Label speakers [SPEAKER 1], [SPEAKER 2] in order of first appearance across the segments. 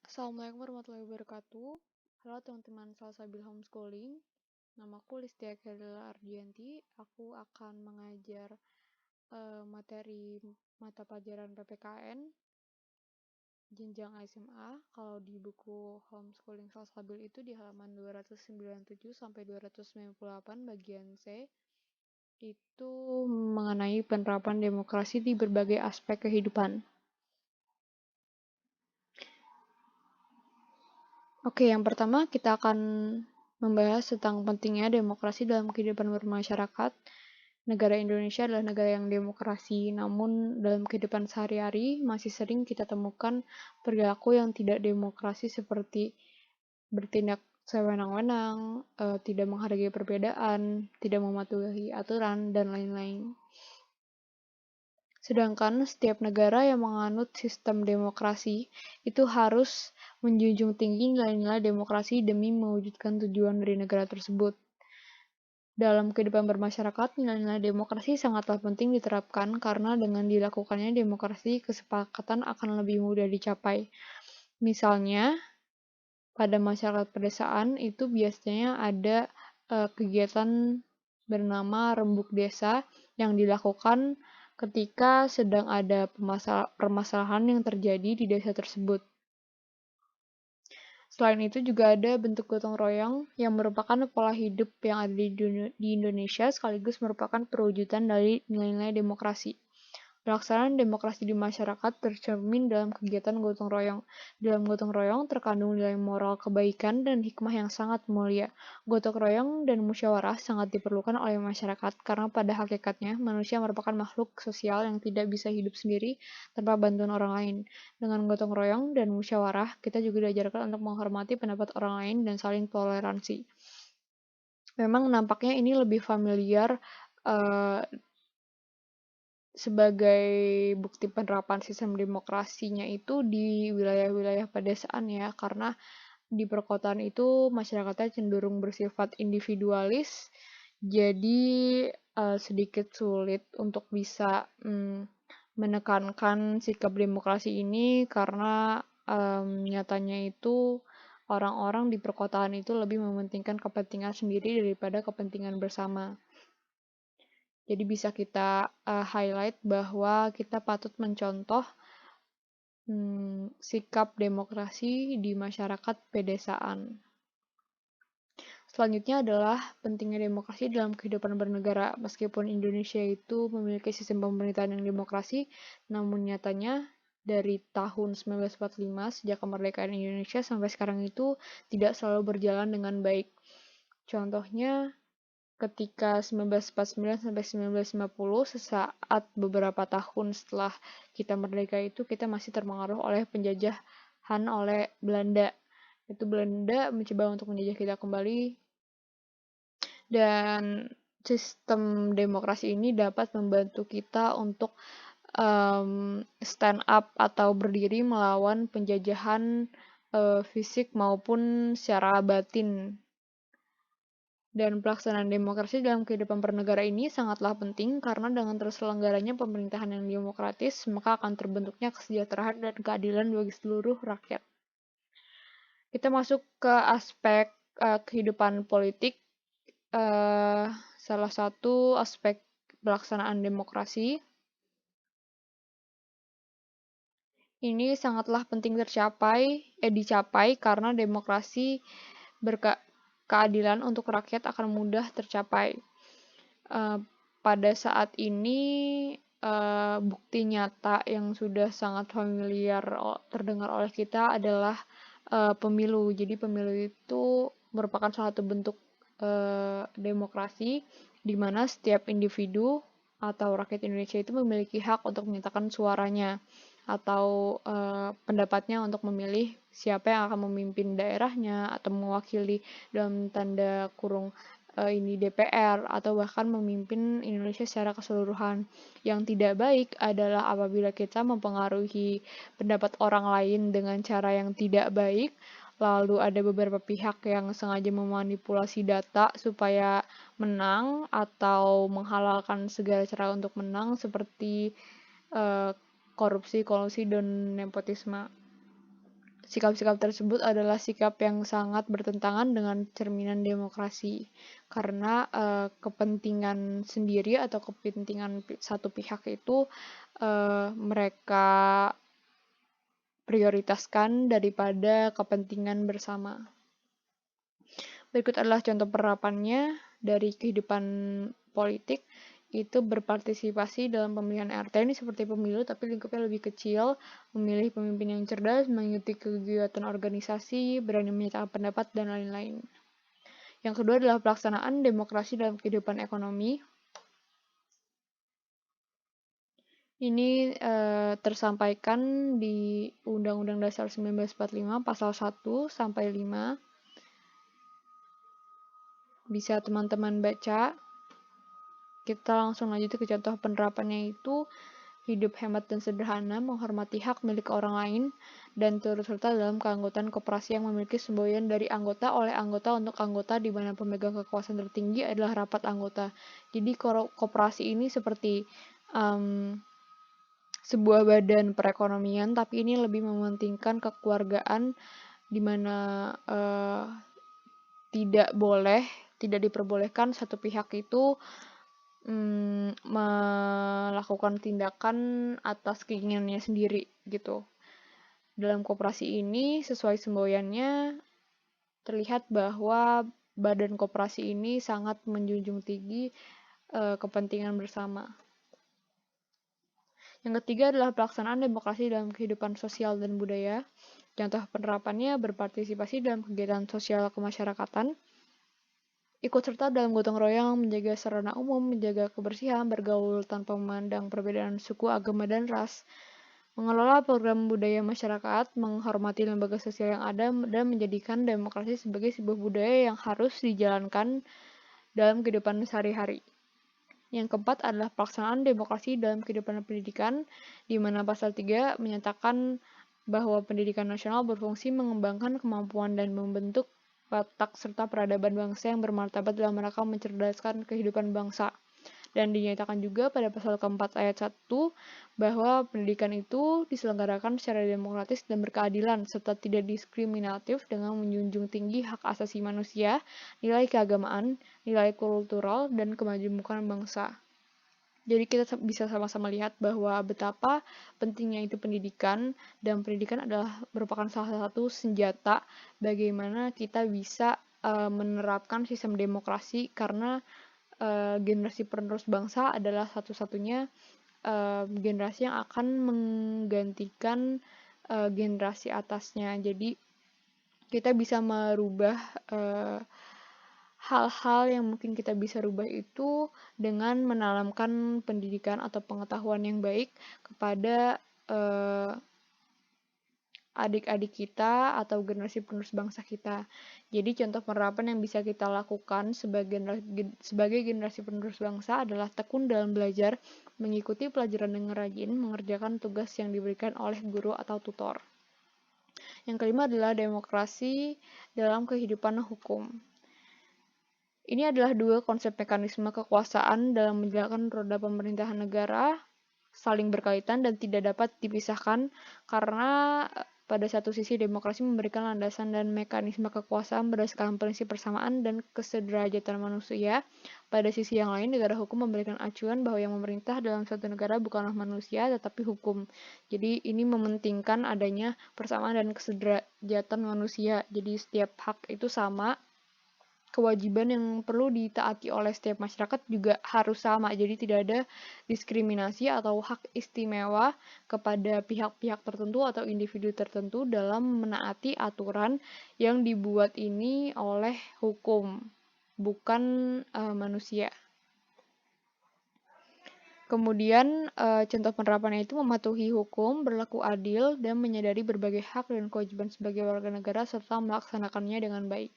[SPEAKER 1] Assalamualaikum warahmatullahi wabarakatuh. Halo teman-teman Salsabil Homeschooling. Namaku Listia Kelila Ardianti. Aku akan mengajar materi mata pelajaran PPKN jenjang SMA. Kalau di buku Homeschooling Salsabil itu di halaman 297 sampai 298 bagian C itu mengenai penerapan demokrasi di berbagai aspek kehidupan. Oke, yang pertama kita akan membahas tentang pentingnya demokrasi dalam kehidupan bermasyarakat. Negara Indonesia adalah negara yang demokrasi, namun dalam kehidupan sehari-hari masih sering kita temukan perilaku yang tidak demokrasi seperti bertindak sewenang-wenang, tidak menghargai perbedaan, tidak mematuhi aturan, dan lain-lain. Sedangkan setiap negara yang menganut sistem demokrasi itu harus menjunjung tinggi nilai-nilai demokrasi demi mewujudkan tujuan dari negara tersebut. Dalam kehidupan bermasyarakat, nilai-nilai demokrasi sangatlah penting diterapkan karena dengan dilakukannya demokrasi, kesepakatan akan lebih mudah dicapai. Misalnya, pada masyarakat pedesaan itu biasanya ada kegiatan bernama rembuk desa yang dilakukan ketika sedang ada permasalahan yang terjadi di desa tersebut. Selain itu juga ada bentuk gotong royong yang merupakan pola hidup yang ada di Indonesia sekaligus merupakan perwujudan dari nilai-nilai demokrasi. Pelaksanaan demokrasi di masyarakat tercermin dalam kegiatan gotong royong. Dalam gotong royong terkandung nilai moral kebaikan dan hikmah yang sangat mulia. Gotong royong dan musyawarah sangat diperlukan oleh masyarakat karena pada hakikatnya manusia merupakan makhluk sosial yang tidak bisa hidup sendiri tanpa bantuan orang lain. Dengan gotong royong dan musyawarah, kita juga diajarkan untuk menghormati pendapat orang lain dan saling toleransi. Memang nampaknya ini lebih familiar sebagai bukti penerapan sistem demokrasinya itu di wilayah-wilayah pedesaan ya, karena di perkotaan itu masyarakatnya cenderung bersifat individualis, jadi sedikit sulit untuk bisa menekankan sikap demokrasi ini karena nyatanya itu orang-orang di perkotaan itu lebih mementingkan kepentingan sendiri daripada kepentingan bersama. Jadi bisa kita highlight bahwa kita patut mencontoh sikap demokrasi di masyarakat pedesaan. Selanjutnya adalah pentingnya demokrasi dalam kehidupan bernegara. Meskipun Indonesia itu memiliki sistem pemerintahan yang demokrasi, namun nyatanya dari tahun 1945 sejak kemerdekaan Indonesia sampai sekarang itu tidak selalu berjalan dengan baik. Contohnya ketika 1949 sampai 1950, sesaat beberapa tahun setelah kita merdeka itu kita masih terpengaruh oleh penjajahan oleh Belanda. Itu Belanda mencoba untuk menjajah kita kembali, dan sistem demokrasi ini dapat membantu kita untuk stand up atau berdiri melawan penjajahan fisik maupun secara batin. Dan pelaksanaan demokrasi dalam kehidupan bernegara ini sangatlah penting karena dengan terselenggaranya pemerintahan yang demokratis, maka akan terbentuknya kesejahteraan dan keadilan bagi seluruh rakyat. Kita masuk ke aspek kehidupan politik. Salah satu aspek pelaksanaan demokrasi ini sangatlah penting dicapai karena demokrasi berkeadilan untuk rakyat akan mudah tercapai. Pada saat ini bukti nyata yang sudah sangat familiar terdengar oleh kita adalah pemilu. Jadi pemilu itu merupakan salah satu bentuk demokrasi di mana setiap individu atau rakyat Indonesia itu memiliki hak untuk menyatakan suaranya atau pendapatnya untuk memilih siapa yang akan memimpin daerahnya atau mewakili dalam tanda kurung ini DPR atau bahkan memimpin Indonesia secara keseluruhan. Yang tidak baik adalah apabila kita mempengaruhi pendapat orang lain dengan cara yang tidak baik, lalu ada beberapa pihak yang sengaja memanipulasi data supaya menang atau menghalalkan segala cara untuk menang seperti korupsi, kolusi, dan nepotisme. Sikap-sikap tersebut adalah sikap yang sangat bertentangan dengan cerminan demokrasi, karena kepentingan sendiri atau kepentingan satu pihak itu mereka prioritaskan daripada kepentingan bersama. Berikut adalah contoh penerapannya dari kehidupan politik. Itu berpartisipasi dalam pemilihan RT ini seperti pemilu tapi lingkupnya lebih kecil, memilih pemimpin yang cerdas, mengikuti kegiatan organisasi, berani menyatakan pendapat, dan lain-lain. Yang kedua adalah pelaksanaan demokrasi dalam kehidupan ekonomi. Ini tersampaikan di Undang-Undang Dasar 1945 pasal 1 sampai 5. Bisa teman-teman baca. Kita langsung lanjut ke contoh penerapannya, itu hidup hemat dan sederhana, menghormati hak milik orang lain, dan turut serta dalam keanggotaan koperasi yang memiliki semboyan dari anggota oleh anggota untuk anggota, di mana pemegang kekuasaan tertinggi adalah rapat anggota. Jadi koperasi ini seperti sebuah badan perekonomian, tapi ini lebih mementingkan kekeluargaan, di mana tidak diperbolehkan satu pihak itu melakukan tindakan atas keinginannya sendiri gitu. Dalam koperasi ini, sesuai semboyannya, terlihat bahwa badan koperasi ini sangat menjunjung tinggi kepentingan bersama. Yang ketiga adalah pelaksanaan demokrasi dalam kehidupan sosial dan budaya. Contoh penerapannya berpartisipasi dalam kegiatan sosial kemasyarakatan, ikut serta dalam gotong royong, menjaga sarana umum, menjaga kebersihan, bergaul tanpa memandang perbedaan suku, agama, dan ras, mengelola program budaya masyarakat, menghormati lembaga sosial yang ada, dan menjadikan demokrasi sebagai sebuah budaya yang harus dijalankan dalam kehidupan sehari-hari. Yang keempat adalah pelaksanaan demokrasi dalam kehidupan pendidikan, di mana pasal 3 menyatakan bahwa pendidikan nasional berfungsi mengembangkan kemampuan dan membentuk watak serta peradaban bangsa yang bermartabat dalam rangka mencerdaskan kehidupan bangsa. Dan dinyatakan juga pada pasal keempat ayat 1 bahwa pendidikan itu diselenggarakan secara demokratis dan berkeadilan serta tidak diskriminatif dengan menjunjung tinggi hak asasi manusia, nilai keagamaan, nilai kultural, dan kemajemukan bangsa. Jadi kita bisa sama-sama lihat bahwa betapa pentingnya itu pendidikan, dan pendidikan adalah merupakan salah satu senjata bagaimana kita bisa menerapkan sistem demokrasi, karena generasi penerus bangsa adalah satu-satunya generasi yang akan menggantikan generasi atasnya. Jadi kita bisa merubah hal-hal yang mungkin kita bisa rubah itu dengan menanamkan pendidikan atau pengetahuan yang baik kepada adik-adik kita atau generasi penerus bangsa kita. Jadi contoh penerapan yang bisa kita lakukan sebagai generasi penerus bangsa adalah tekun dalam belajar, mengikuti pelajaran dengan rajin, mengerjakan tugas yang diberikan oleh guru atau tutor. Yang kelima adalah demokrasi dalam kehidupan hukum. Ini adalah dua konsep mekanisme kekuasaan dalam menjalankan roda pemerintahan negara, saling berkaitan dan tidak dapat dipisahkan, karena pada satu sisi demokrasi memberikan landasan dan mekanisme kekuasaan berdasarkan prinsip persamaan dan kesederajatan manusia. Pada sisi yang lain, negara hukum memberikan acuan bahwa yang memerintah dalam suatu negara bukanlah manusia tetapi hukum. Jadi ini mementingkan adanya persamaan dan kesederajatan manusia. Jadi setiap hak itu sama, kewajiban yang perlu ditaati oleh setiap masyarakat juga harus sama. Jadi tidak ada diskriminasi atau hak istimewa kepada pihak-pihak tertentu atau individu tertentu dalam menaati aturan yang dibuat ini oleh hukum, bukan manusia. Kemudian contoh penerapannya itu mematuhi hukum, berlaku adil, dan menyadari berbagai hak dan kewajiban sebagai warga negara serta melaksanakannya dengan baik.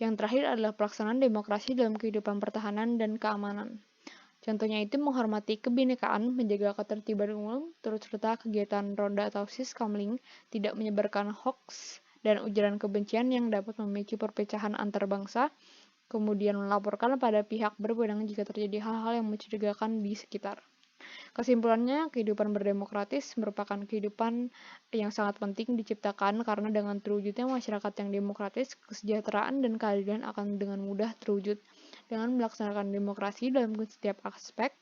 [SPEAKER 1] Yang terakhir adalah pelaksanaan demokrasi dalam kehidupan pertahanan dan keamanan. Contohnya itu menghormati kebinekaan, menjaga ketertiban umum, turut serta kegiatan ronda atau siskamling, tidak menyebarkan hoaks dan ujaran kebencian yang dapat memicu perpecahan antar bangsa, kemudian melaporkan pada pihak berwenang jika terjadi hal-hal yang mencurigakan di sekitar. Kesimpulannya, kehidupan berdemokratis merupakan kehidupan yang sangat penting diciptakan karena dengan terwujudnya masyarakat yang demokratis, kesejahteraan dan keadilan akan dengan mudah terwujud. Dengan melaksanakan demokrasi dalam setiap aspek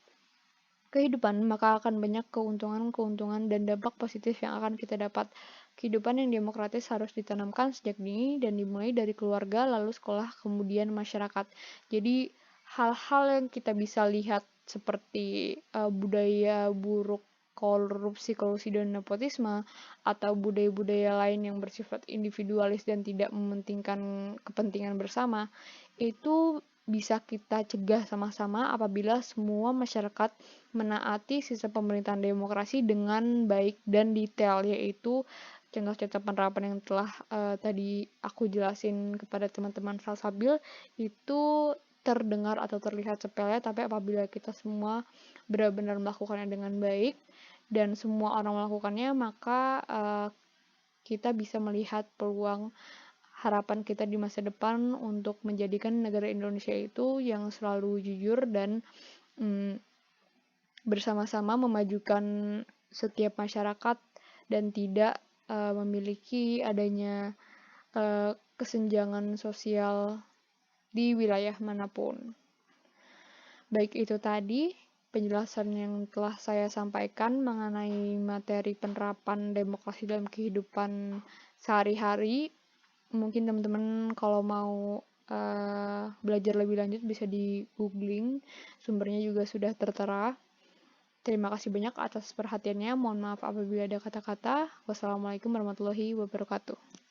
[SPEAKER 1] kehidupan, maka akan banyak keuntungan-keuntungan dan dampak positif yang akan kita dapat. Kehidupan yang demokratis harus ditanamkan sejak dini dan dimulai dari keluarga, lalu sekolah, kemudian masyarakat. Jadi, hal-hal yang kita bisa lihat seperti budaya buruk, korupsi, kolusi, dan nepotisme, atau budaya-budaya lain yang bersifat individualis dan tidak mementingkan kepentingan bersama, itu bisa kita cegah sama-sama apabila semua masyarakat menaati sistem pemerintahan demokrasi dengan baik dan detail, yaitu contoh-contoh penerapan yang telah tadi aku jelasin kepada teman-teman Salsabil itu terdengar atau terlihat sepele, tapi apabila kita semua benar-benar melakukannya dengan baik dan semua orang melakukannya, maka kita bisa melihat peluang harapan kita di masa depan untuk menjadikan negara Indonesia itu yang selalu jujur dan bersama-sama memajukan setiap masyarakat dan tidak memiliki adanya kesenjangan sosial di wilayah manapun. Baik, itu tadi penjelasan yang telah saya sampaikan mengenai materi penerapan demokrasi dalam kehidupan sehari-hari. Mungkin teman-teman kalau mau belajar lebih lanjut bisa di googling, sumbernya juga sudah tertera. Terima kasih banyak atas perhatiannya. Mohon maaf apabila ada kata-kata. Wassalamualaikum warahmatullahi wabarakatuh.